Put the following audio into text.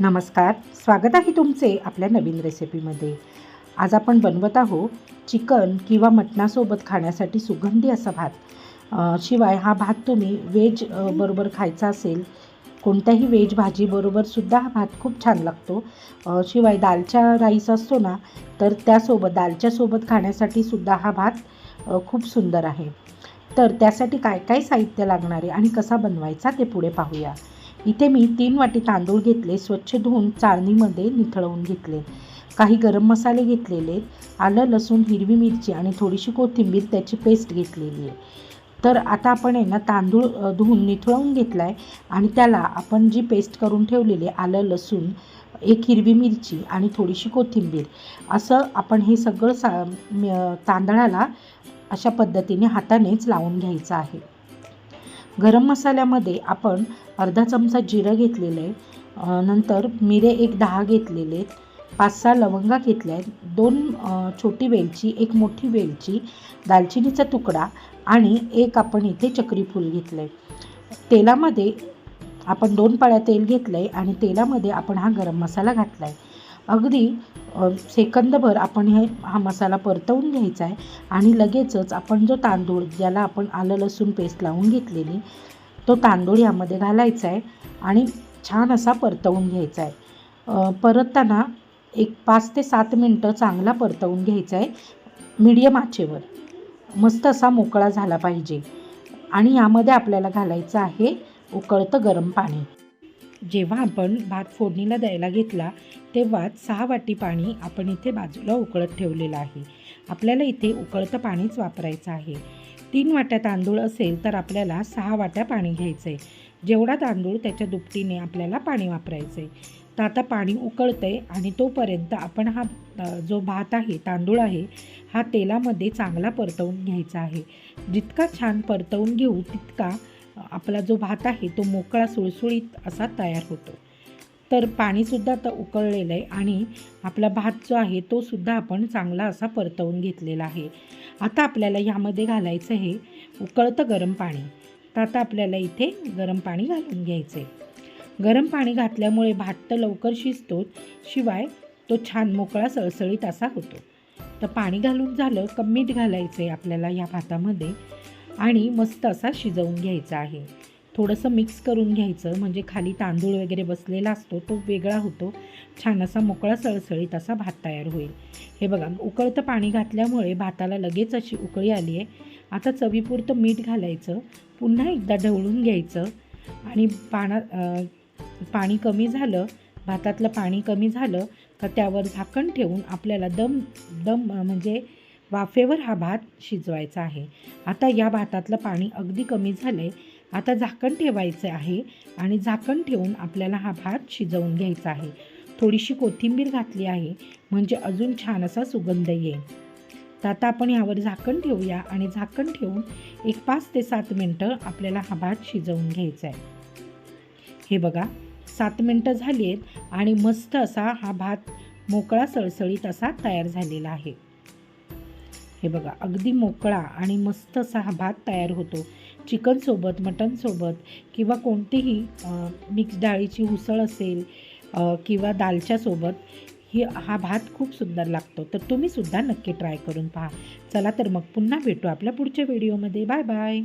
नमस्कार, स्वागत आहे तुमचे आपल्या नवीन रेसिपीमध्ये। आज आपण बनवत आहोत चिकन किंवा मटणासोबत खाण्यासाठी सुगंधी असा भात। शिवाय हा भात तुम्ही व्हेज बरोबर खायचा असेल, कोणत्याही व्हेज भाजीबरोबर सुद्धा हा भात खूप छान लागतो। शिवाय दालचा राईस असतो ना, तर त्यासोबत दालच्यासोबत खाण्यासाठी सुद्धा हा भात खूप सुंदर आहे। तर त्यासाठी काय काय साहित्य लागणार आहे आणि कसा बनवायचा ते पुढे पाहूया। इथे मी 3 वाटी तांदूळ घेतले, स्वच्छ धुवून चाळणीमध्ये निथळवून घेतले। काही गरम मसाले घेतलेले, आलं लसूण हिरवी मिरची आणि थोडीशी कोथिंबीर त्याची पेस्ट घेतलेली आहे। तर आता आपण आहे ना तांदूळ धुवून निथळवून घेतला आहे आणि त्याला आपण जी पेस्ट करून ठेवलेली आलं लसूण, एक हिरवी मिरची आणि थोडीशी कोथिंबीर असं आपण हे सगळं तांदळाला अशा पद्धतीने हातानेच लावून घ्यायचं आहे। गरम मसाल्यामध्ये आपण अर्धा चमचा जिरं घेतलेलं आहे, नंतर मिरे एक 10 घेतलेले, 5-6 लवंगा घेतल्या आहेत, 2 छोटी वेलची, एक मोठी वेलची, दालचिनीचा तुकडा आणि एक आपण इथे चक्रीफूल घेतलं आहे। तेलामध्ये आपण 2 पळ्या तेल घेतलं आहे आणि तेलामध्ये आपण हा गरम मसाला घातला आहे। अगदी सेकंदभर आपण हा मसाला परतवून घ्यायचा आहे आणि लगेचच आपण जो तांदूळ ज्याला आपण आलं लसूण पेस्ट लावून घेतलेली तो तांदूळ यामध्ये घालायचा आहे आणि छान असा परतवून घ्यायचा आहे। परतताना एक 5 ते 7 मिनटं चांगला परतवून घ्यायचा आहे मीडियम आचेवर, मस्त असा मोकळा झाला पाहिजे। आणि यामध्ये आपल्याला घालायचं आहे उकळतं गरम पाणी। जेव्हा आपण भात फोडणीला द्यायला घेतला तेव्हाच 6 वाटी पाणी आपण इथे बाजूला उकळत ठेवलेलं आहे। आपल्याला इथे उकळतं पाणीच वापरायचं आहे। 3 वाट्या तांदूळ असेल तर आपल्याला 6 वाट्या पाणी घ्यायचं आहे। जेवढा तांदूळ त्याच्या दुपटीने आपल्याला पाणी वापरायचं आहे। तर आता पाणी उकळतं आहे आणि तोपर्यंत आपण हा जो भात आहे, तांदूळ आहे, हा तेलामध्ये चांगला परतवून घ्यायचा आहे। जितका छान परतवून घेऊ तितका आपला जो भात आहे तो मोकळा सुळसुळीत असा तयार होतो। तर पाणीसुद्धा आता उकळलेलं आहे आणि आपला भात जो आहे तो सुद्धा आपण चांगला असा परतवून घेतलेला आहे। आता आपल्याला यामध्ये घालायचं आहे उकळतं गरम पाणी। तर आता आपल्याला इथे गरम पाणी घालून घ्यायचं आहे। गरम पाणी घातल्यामुळे भात तर लवकर शिजतो, शिवाय तो छान मोकळा सळसळीत असा होतो। तर पाणी घालून झालं का मीठ घालायचं आहे आपल्याला या भातामध्ये आणि मस्त असा शिजवून घ्यायचा आहे। थोडंसं मिक्स करून घ्यायचं म्हणजे खाली तांदूळ वगैरे बसलेला असतो तो वेगळा होतो, छान असा मोकळा सळसळीत असा भात तयार होईल। हे बघा, उकळतं पाणी घातल्यामुळे भाताला लगेच अशी उकळी आली आहे। आता चवीपुरतं मीठ घालायचं, पुन्हा एकदा ढवळून घ्यायचं आणि पाणी कमी झालं, भातातलं पाणी कमी झालं का त्यावर झाकण ठेवून आपल्याला दम म्हणजे वाफेवर हा भात शिजवायचा आहे। आता या भातातलं पाणी अगदी कमी झालं आहे। आता झाकण ठेवायचं आहे आणि झाकण ठेवून आपल्याला हा भात शिजवून घ्यायचा आहे। थोडीशी कोथिंबीर घातली आहे म्हणजे अजून छान असा सुगंध येईल। तर आता आपण यावर झाकण ठेवूया आणि झाकण ठेवून एक 5 ते 7 मिनटं आपल्याला हा भात शिजवून घ्यायचा आहे। हे बघा, 7 मिनटं झाली आहेत आणि मस्त असा हा भात मोकळा सळसळीत असा तयार झालेला आहे। हे बघा, अगदी मोकळा आणि मस्त असा हा भात तयार होतो। चिकनसोबत, मटनसोबत किंवा कोणतीही मिक्स डाळीची उसळ असेल किंवा दालच्यासोबत हा भात खूप सुंदर लागतो। तर तुम्हीसुद्धा नक्की ट्राय करून पहा। चला तर मग पुन्हा भेटू आपल्या पुढच्या व्हिडिओमध्ये। Bye bye.